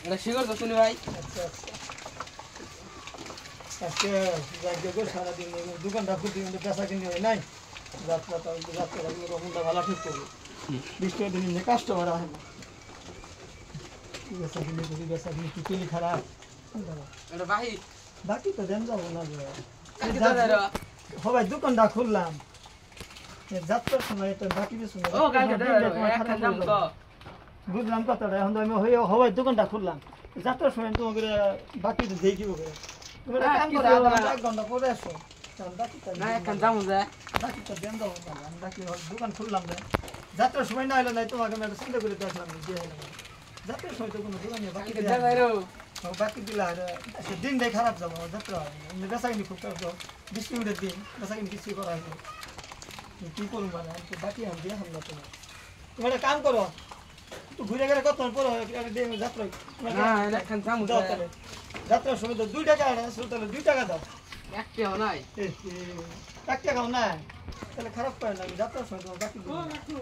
এটা শিখর তো শুনি ভাই। আচ্ছা আজকে যাই সারাদিন দোকানটা খুলতে কিন্তু বেচা কিনে হয় নাই, যাত্রাটা রকমটা ভালো ঠিক করবো। বৃষ্টি দিন কাস্টমার আসে না, বেচা কিনে করি, বেচা কিনে টুকেলি খারাপ। এটা ভাই বাকি তো দেন যাবো না, কালকে তো যাইরো। সবাই দোকানটা খুললাম যাত্রার সময় এটা বাকি কিছু না। ও কালকে তো যাইরো, একটা দাম তো। বুঝলাম কথাটা, এখন তো আমি সবাই দোকানটা খুললাম যাত্রার সময় তোমাকে বাকি তো দিয়ে দিব করে। তুমি একটা কাম করো, এক ঘন্টা পরে আসো, না এখন যামু যা। বাকিটা দেন দাও না, আমি বাকি দোকান খুললাম না, যাত্রার সময় না হলে নাই তোমাকে আমি একটা চিন্তা করে দেখলাম দিয়ে যাত্রার সময় তো কোনো দোকানে বাকি কালকে যাইরো। বাকি দিলে আর দিনটাই খারাপ যাবো যাত্রা বেচা কিনি খুব খারাপ যাবো, ডিস্ট্রিবিউটের দিন বেচা কিনি কিছু করা হয়নি, কী করুন মানে আমি বাকি আমি দিয়ে না তোমার। তুমি একটা কাম করো, একটু ঘুরে গেলে কত পরে যাত্রা না এখন যামু যা। যাত্রার সময় তো 2 টাকা আসলে, তাহলে 2 টাকা দাও। একটাও নাই। 1 টাকাও না, তাহলে খারাপ করে না, আমি যাত্রার সময় তোমার বাকি দেবো,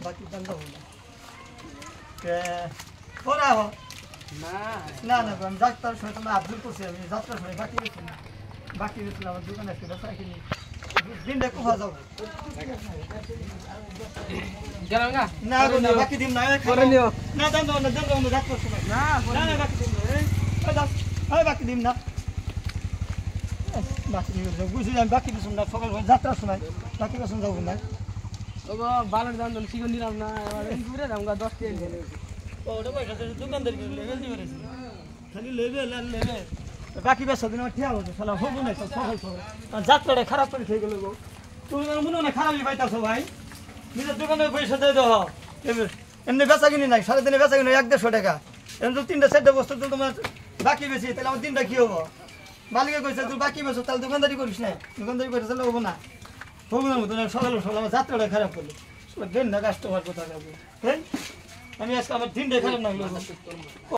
বাকি দাম দেবো না। পরে আহো। না না না আমি যাত্রার সময় তোমার আব্দুল করছি, আমি যাত্রার সময় বাকি গেছি না, বাকি গেছিলাম আমার দোকানে একটা বেচা কিনি দিনটা কোথা যাবো গেলাম না। না না বাকি দিন না পরে নিও। না দাম দাও না, দাম দাও না যাত্রার সময় না না না বাকি দিন না, বাকি দিন না, বাকি বুঝি আমি বাকি দিন না, সকাল যাত্রার সময় বাকি বেসন যাবো না। ওগো বালের দাম তো শিখর নিলাম না, এবার দূরে দাম 10 টাকা। ওটা ভাই কাছে দোকানদার লেভেল দিয়ে রেছি, খালি লেভেল আর লেভেল, বাকি বেসা দিন আমার ঠিক আছে শালা হবো না সব সকাল সকাল, যাত্রাটা খারাপ করে খেয়ে গেল গো। তুমি মনে হয় খারাপই পাইতাছো ভাই, নিজের দোকানে পয়সা দিয়ে দাও, এমনি বেচা কিনি নাই, সারাদিনে বেচা কিনি 150 টাকা, এমনি 3টা 4টা বস্তু তো তোমার বাকি বেশি, তাহলে আমার দিনটা কি হবো? মালিকে কইছে তুই বাকি বেছো, তাহলে দোকানদারি করিস না, দোকানদারি করে তাহলে হবো না, হবো না মতো সকাল সকাল আমার যাত্রাটা খারাপ করলো, দেন না কাস্টমার কোথা যাবো, হ্যাঁ আমি আজকে আমার দিনটা খারাপ না হলো।